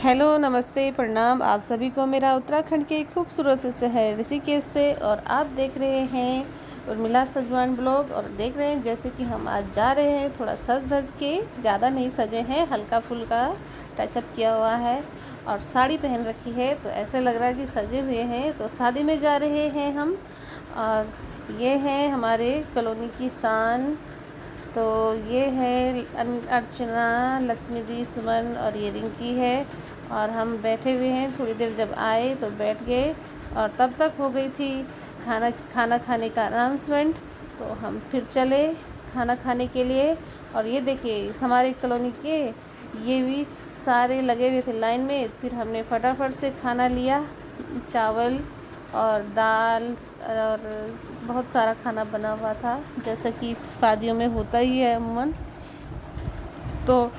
Hello, नमस्ते, प्रणाम आप सभी को मेरा उत्तराखंड के खूबसूरत से शहर ऋषिकेश से। और आप देख रहे हैं उर्मिला सजवान ब्लॉग। और देख रहे हैं जैसे कि हम आज जा रहे हैं थोड़ा सज धज के, ज़्यादा नहीं सजे हैं, हल्का फुल्का टचअप किया हुआ है और साड़ी पहन रखी है तो ऐसे लग रहा है कि सजे हुए हैं। तो शादी में जा रहे हैं हम। और ये हैं हमारे कॉलोनी की शान। तो ये है अर्चना, लक्ष्मी दी, सुमन और ये रिंकी है। और हम बैठे हुए हैं, थोड़ी देर जब आए तो बैठ गए और तब तक हो गई थी खाना खाने का अनाउंसमेंट। तो हम फिर चले खाना खाने के लिए। और ये देखिए हमारे कॉलोनी के ये भी सारे लगे हुए थे लाइन में। फिर हमने फटाफट से खाना लिया, चावल और दाल और बहुत सारा खाना बना हुआ था, जैसा कि शादियों में होता ही है अमूमन। तो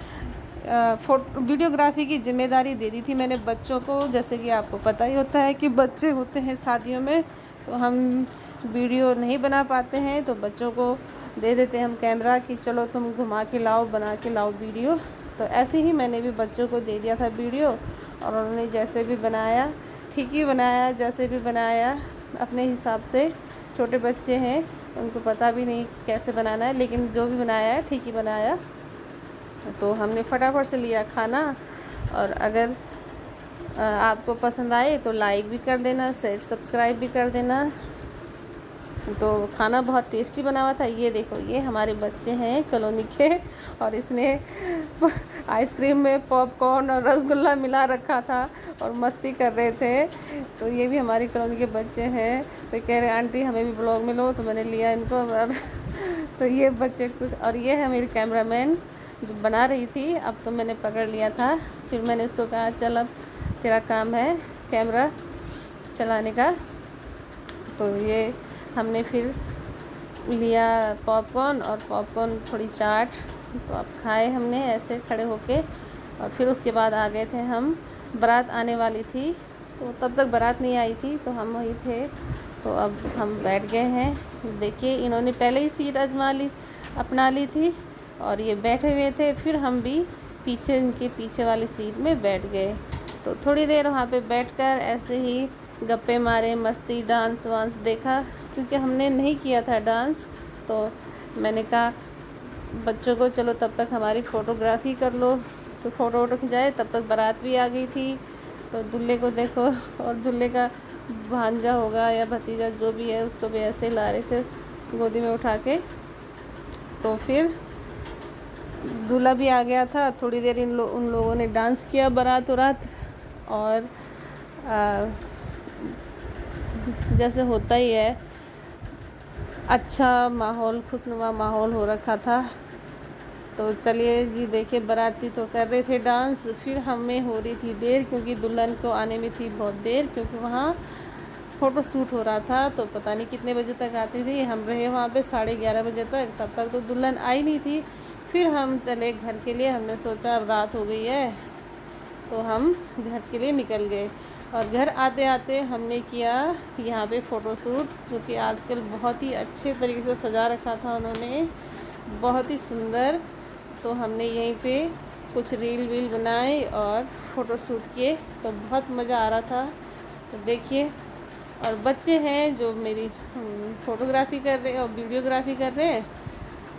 वीडियोग्राफी की जिम्मेदारी दे दी थी मैंने बच्चों को। जैसे कि आपको पता ही होता है कि बच्चे होते हैं शादियों में तो हम वीडियो नहीं बना पाते हैं, तो बच्चों को दे देते हैं हम कैमरा कि चलो तुम घुमा के लाओ, बना के लाओ वीडियो। तो ऐसे ही मैंने भी बच्चों को दे दिया था वीडियो और उन्होंने जैसे भी बनाया ठीक ही बनाया, जैसे भी बनाया अपने हिसाब से। छोटे बच्चे हैं, उनको पता भी नहीं कैसे बनाना है, लेकिन जो भी बनाया है ठीक ही बनाया। तो हमने फटाफट से लिया खाना। और अगर आपको पसंद आए तो लाइक भी कर देना, शेयर सब्सक्राइब भी कर देना। तो खाना बहुत टेस्टी बना हुआ था। ये देखो ये हमारे बच्चे हैं कॉलोनी के और इसने आइसक्रीम में पॉपकॉर्न और रसगुल्ला मिला रखा था और मस्ती कर रहे थे। तो ये भी हमारी कॉलोनी के बच्चे हैं। तो कह रहे आंटी हमें भी ब्लॉग में लो, तो मैंने लिया इनको। और तो ये बच्चे कुछ, और ये है मेरी कैमरामैन जो बना रही थी। अब तो मैंने पकड़ लिया था, फिर मैंने इसको कहा चल अब तेरा काम है कैमरा चलाने का। तो ये हमने फिर लिया पॉपकॉर्न और पॉपकॉर्न थोड़ी चाट, तो अब खाए हमने ऐसे खड़े होके। और फिर उसके बाद आ गए थे हम। बारात आने वाली थी तो तब तक बारात नहीं आई थी तो हम वहीं थे। तो अब हम बैठ गए हैं। देखिए इन्होंने पहले ही सीट अपना ली थी और ये बैठे हुए थे। फिर हम भी पीछे इनके पीछे वाली सीट में बैठ गए। तो थोड़ी देर वहाँ पे बैठकर ऐसे ही गप्पे मारे, मस्ती, डांस वांस देखा, क्योंकि हमने नहीं किया था डांस। तो मैंने कहा बच्चों को चलो तब तक हमारी फ़ोटोग्राफी कर लो। तो फ़ोटो वोटो खिंचाए, तब तक बारात भी आ गई थी। तो दूल्हे को देखो, और दूल्हे का भांजा होगा या भतीजा जो भी है उसको भी ऐसे ला रहे थे गोदी में उठा के। तो फिर दूल्हा भी आ गया था। थोड़ी देर उन लोगों ने डांस किया बारात उरात। और जैसे होता ही है अच्छा माहौल, खुशनुमा माहौल हो रखा था। तो चलिए जी देखिए बाराती तो कर रहे थे डांस। फिर हमें हो रही थी देर, क्योंकि दुल्हन को आने में थी बहुत देर, क्योंकि वहाँ फ़ोटो शूट हो रहा था। तो पता नहीं कितने बजे तक आती थी, हम रहे वहाँ पे 11:30 बजे तक। तब तक तो दुल्हन आई नहीं थी। फिर हम चले घर के लिए। हमने सोचा अब रात हो गई है तो हम घर के लिए निकल गए। और घर आते आते हमने किया यहाँ पे फ़ोटोशूट, जो कि आजकल बहुत ही अच्छे तरीके से सजा रखा था उन्होंने, बहुत ही सुंदर। तो हमने यहीं पे कुछ रील वील बनाए और फ़ोटोशूट किए, तो बहुत मज़ा आ रहा था। तो देखिए, और बच्चे हैं जो मेरी फ़ोटोग्राफी कर रहे हैं और वीडियोग्राफी कर रहे हैं।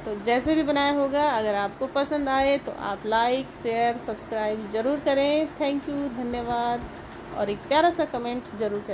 तो जैसे भी बनाया होगा, अगर आपको पसंद आए तो आप लाइक शेयर सब्सक्राइब ज़रूर करें। थैंक यू, धन्यवाद। और एक प्यारा सा कमेंट ज़रूर करें।